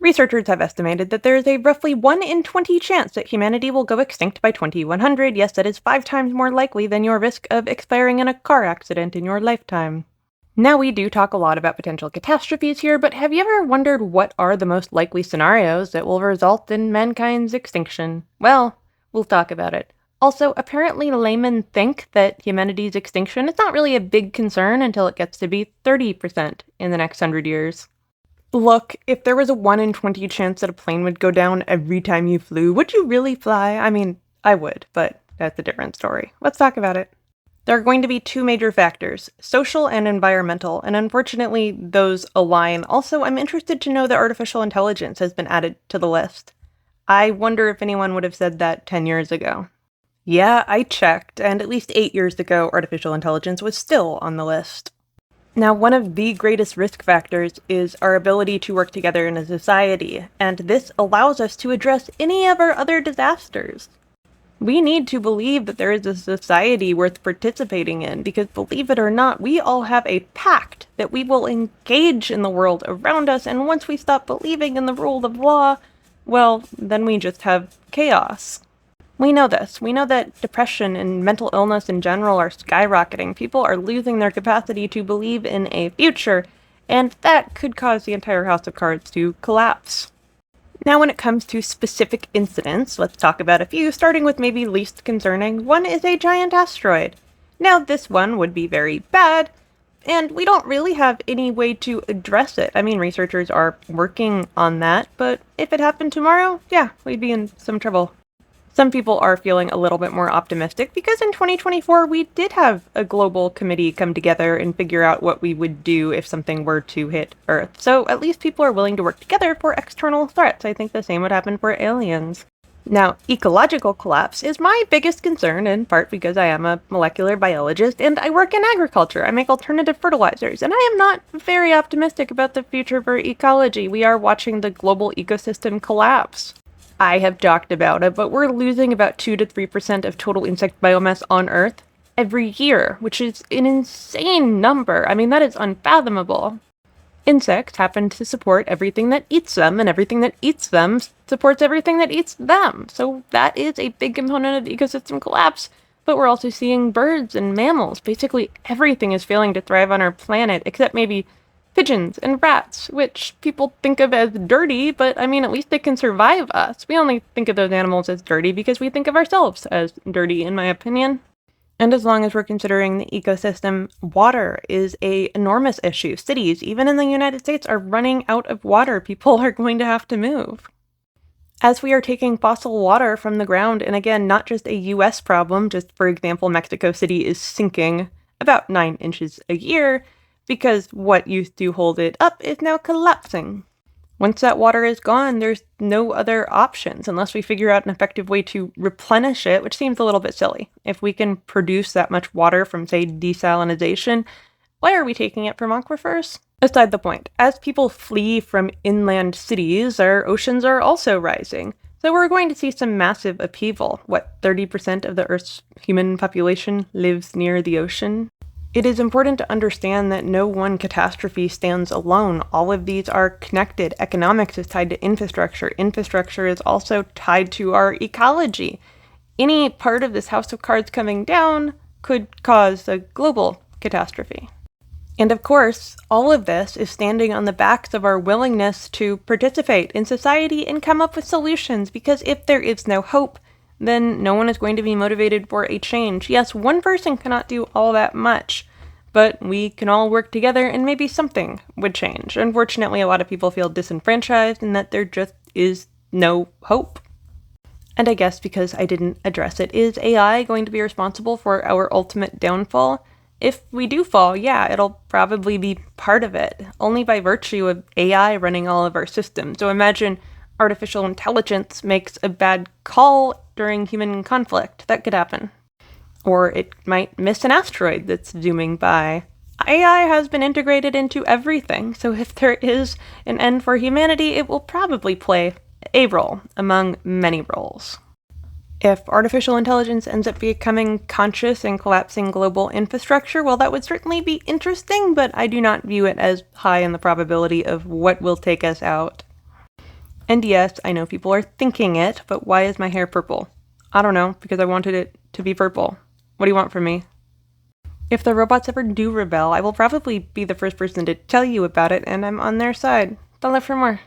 Researchers have estimated that there is a roughly 1 in 20 chance that humanity will go extinct by 2100. Yes, that is 5 times more likely than your risk of expiring in a car accident in your lifetime. Now, we do talk a lot about potential catastrophes here, but have you ever wondered what are the most likely scenarios that will result in mankind's extinction? Well, we'll talk about it. Also, apparently laymen think that humanity's extinction is not really a big concern until it gets to be 30% in the next 100 years. Look, if there was a 1 in 20 chance that a plane would go down every time you flew, would you really fly? I mean, I would, but that's a different story. Let's talk about it. There are going to be two major factors, social and environmental, and unfortunately, those align. Also, I'm interested to know that artificial intelligence has been added to the list. I wonder if anyone would have said that 10 years ago. Yeah, I checked, and at least 8 years ago, artificial intelligence was still on the list. Now, one of the greatest risk factors is our ability to work together in a society, and this allows us to address any of our other disasters. We need to believe that there is a society worth participating in, because believe it or not, we all have a pact that we will engage in the world around us, and once we stop believing in the rule of law, well, then we just have chaos. We know this. We know that depression and mental illness in general are skyrocketing. People are losing their capacity to believe in a future, and that could cause the entire house of cards to collapse. Now, when it comes to specific incidents, let's talk about a few, starting with maybe least concerning. One is a giant asteroid. Now, this one would be very bad, and we don't really have any way to address it. I mean, researchers are working on that, but if it happened tomorrow, yeah, we'd be in some trouble. Some people are feeling a little bit more optimistic because in 2024 we did have a global committee come together and figure out what we would do if something were to hit Earth. So at least people are willing to work together for external threats. I think the same would happen for aliens. Now, ecological collapse is my biggest concern, in part because I am a molecular biologist and I work in agriculture. I make alternative fertilizers, and I am not very optimistic about the future for ecology. We are watching the global ecosystem collapse. I have talked about it, but we're losing about 2 to 3% of total insect biomass on Earth every year, which is an insane number. I mean, that is unfathomable. Insects happen to support everything that eats them, and everything that eats them supports everything that eats them. So that is a big component of the ecosystem collapse. But we're also seeing birds and mammals. Basically, everything is failing to thrive on our planet, except maybe pigeons and rats, which people think of as dirty, but I mean, at least they can survive us. We only think of those animals as dirty because we think of ourselves as dirty, in my opinion. And as long as we're considering the ecosystem, water is an enormous issue. Cities, even in the United States, are running out of water. People are going to have to move. As we are taking fossil water from the ground, and again, not just a US problem, just for example, Mexico City is sinking about 9 inches a year, because what used to hold it up is now collapsing. Once that water is gone, there's no other options unless we figure out an effective way to replenish it, which seems a little bit silly. If we can produce that much water from, say, desalination, why are we taking it from aquifers? Aside the point, as people flee from inland cities, our oceans are also rising. So we're going to see some massive upheaval. 30% of the Earth's human population lives near the ocean? It is important to understand that no one catastrophe stands alone. All of these are connected. Economics is tied to infrastructure. Infrastructure is also tied to our ecology. Any part of this house of cards coming down could cause a global catastrophe. And of course, all of this is standing on the backs of our willingness to participate in society and come up with solutions, because if there is no hope, then no one is going to be motivated for a change. Yes, one person cannot do all that much, but we can all work together and maybe something would change. Unfortunately, a lot of people feel disenfranchised and that there just is no hope. And I guess because I didn't address it, is AI going to be responsible for our ultimate downfall? If we do fall, yeah, it'll probably be part of it, only by virtue of AI running all of our systems. So imagine artificial intelligence makes a bad call during human conflict. That could happen. Or it might miss an asteroid that's zooming by. AI has been integrated into everything, so if there is an end for humanity, it will probably play a role among many roles. If artificial intelligence ends up becoming conscious and collapsing global infrastructure, well, that would certainly be interesting, but I do not view it as high in the probability of what will take us out. And yes, I know people are thinking it, but why is my hair purple? I don't know, because I wanted it to be purple. What do you want from me? If the robots ever do rebel, I will probably be the first person to tell you about it, and I'm on their side. Don't look for more.